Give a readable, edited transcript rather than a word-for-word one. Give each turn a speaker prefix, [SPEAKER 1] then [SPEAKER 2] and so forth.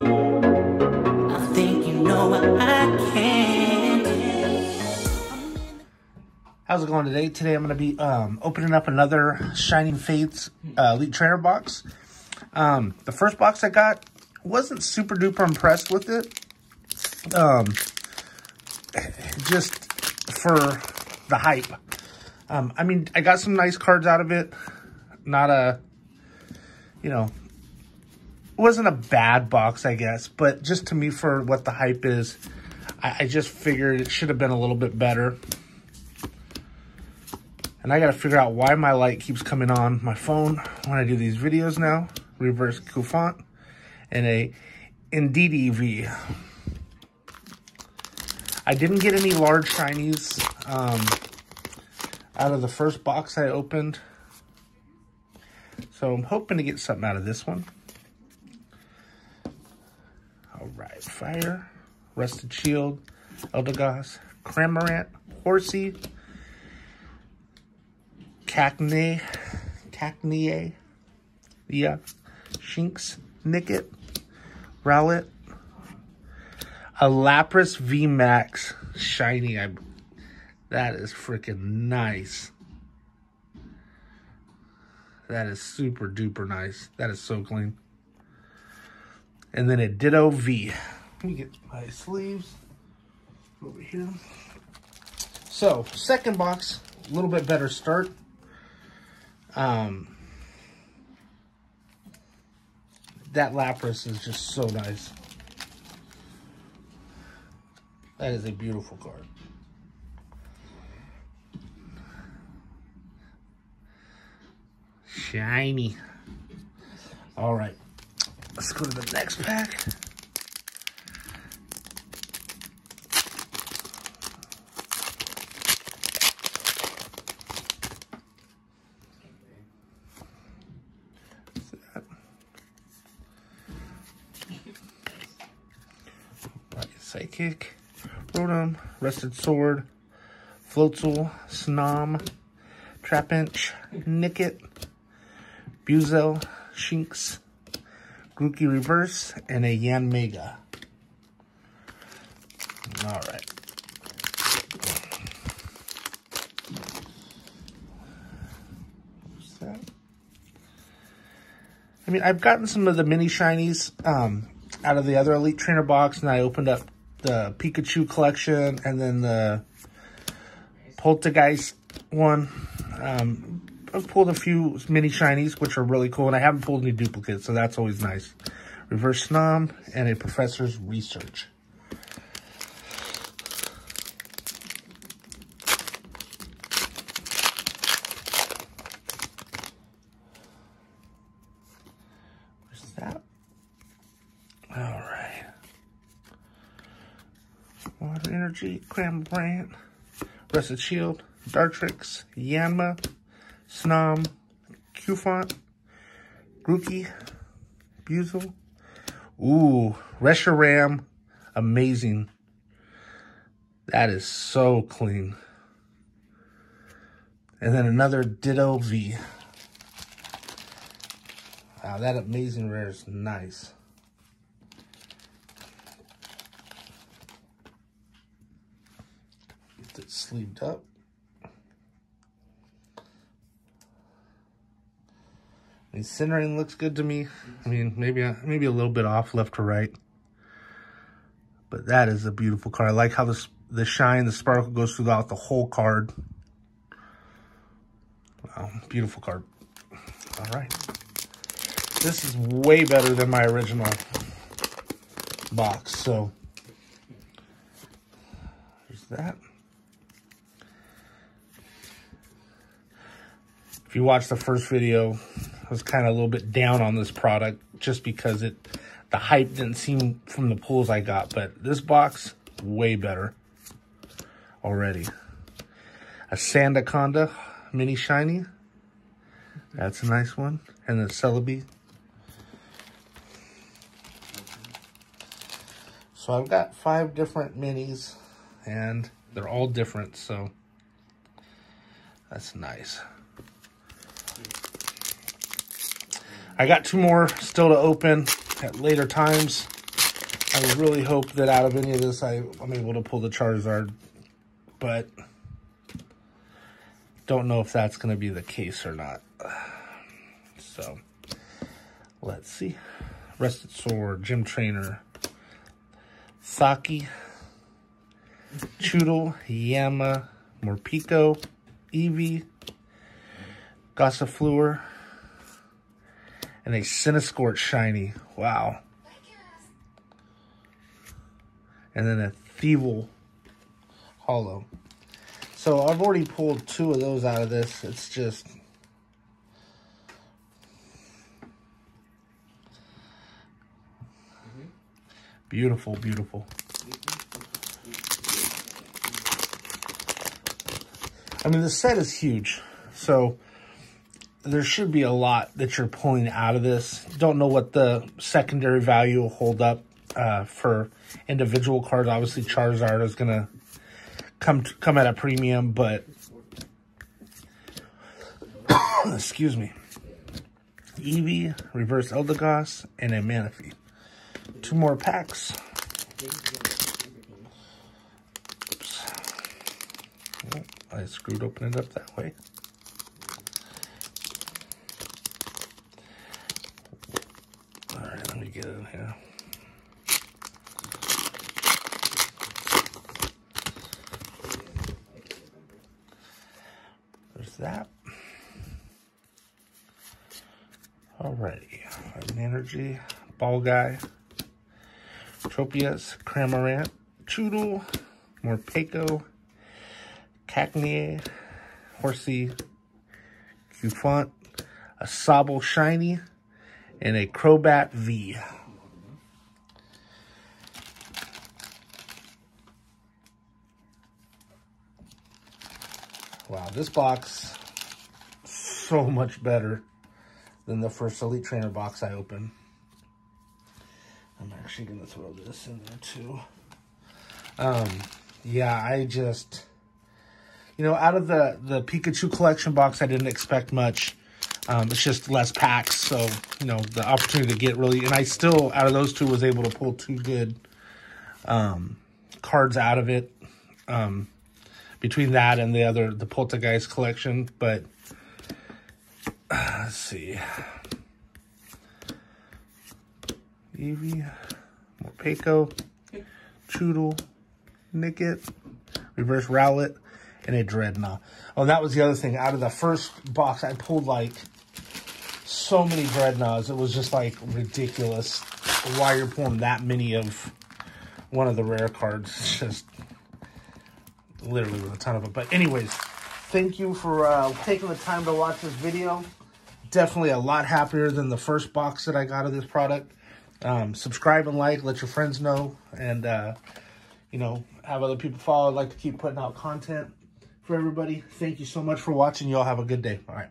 [SPEAKER 1] I think you know what I can.
[SPEAKER 2] How's it going today? Today I'm going to be opening up another Shining Fates Elite Trainer box. The first box I got, wasn't super duper impressed with it. Just for the hype. I mean, I got some nice cards out of it. Not a, you know, it wasn't a bad box, I guess. But just to me, for what the hype is, I just figured it should have been a little bit better. And I got to figure out why my light keeps coming on my phone when I do these videos now. Reverse Coufant and a ETB. I didn't get any large shinies out of the first box I opened. So I'm hoping to get something out of this one. All right, Fire, Rusted Shield, Eldegoss, Cramorant, Horsey, Cacnea, yeah, Shinx, Nickit, Rowlet, a Lapras VMAX shiny. That is freaking nice. That is super duper nice. That is so clean. And then a Ditto V. Let me get my sleeves over here. So, second box, a little bit better start. That Lapras is just so nice. That is a beautiful card. Shiny. All right. Let's go to the next pack. Psychic, Rotom, Rusted Sword, Floatzel, Snom, Trapinch, Nickit, Buzel, Shinx, Grookey Reverse, and a Yanmega. All right. What's that? I mean, I've gotten some of the mini shinies out of the other Elite Trainer box, and I opened up the Pikachu collection and then the Poltergeist one. I've pulled a few mini shinies, which are really cool, and I haven't pulled any duplicates, so that's always nice. Reverse Snom and a Professor's Research. Where's that? All right. Water Energy, Cramorant, Rusted Shield, Dartrix, Yanma, Snom, Coufant, Grookey, Buzel. Ooh, Reshiram, amazing. That is so clean. And then another Ditto V. Wow, that amazing rare is nice. Get it sleeved up. The centering looks good to me. I mean, maybe a little bit off left to right. But that is a beautiful card. I like how the shine, the sparkle goes throughout the whole card. Wow, beautiful card. All right. This is way better than my original box. So, there's that. If you watched the first video, I was kind of a little bit down on this product just because the hype didn't seem from the pulls I got. But this box, way better already. A Sandaconda mini shiny. That's a nice one. And the Celebi. So I've got 5 different minis, and they're all different, so that's nice. I got 2 more still to open at later times. I really hope that out of any of this, I'm able to pull the Charizard, but don't know if that's going to be the case or not. So, let's see. Rusted Sword, Gym Trainer, Saki, Choodle, Yama, Morpeko, Eevee, Gossifleur, and a Cinescorch Shiny. Wow. And then a Thievul Holo. So I've already pulled 2 of those out of this. It's just... beautiful, beautiful. I mean, the set is huge. So there should be a lot that you're pulling out of this. Don't know what the secondary value will hold up for individual cards. Obviously, Charizard is going to come at a premium, but excuse me. Eevee, Reverse Eldegoss, and a Manaphy. 2 more packs. Oops. Oh, I screwed open it up that way. All right, let me get it in here. There's that. Alrighty, an Energy, Ball Guy, Tropius, Cramorant, Choodle, Morpeko, Cacnea, Horsey, Cufant, a Sobble Shiny, and a Crobat V. Wow, this box so much better than the first Elite Trainer box I opened. I'm actually going to throw this in there too. Yeah, I just, you know, out of the Pikachu collection box, I didn't expect much. It's just less packs, so, you know, the opportunity to get really, and I still, out of those 2, was able to pull 2 good cards out of it. Between that and the Poltergeist collection, but let's see. Eevee, Morpeko, Choodle, Nickit, Reverse Rowlet, and a Dreadnought. Oh, that was the other thing. Out of the first box, I pulled like so many Dreadnoughts. It was just like ridiculous why you're pulling that many of one of the rare cards. It's just literally with a ton of them. But anyways, thank you for taking the time to watch this video. Definitely a lot happier than the first box that I got of this product. Subscribe and like, let your friends know, and you know, have other people follow. I'd like to keep putting out content for everybody. Thank you so much for watching. You all have a good day. All right.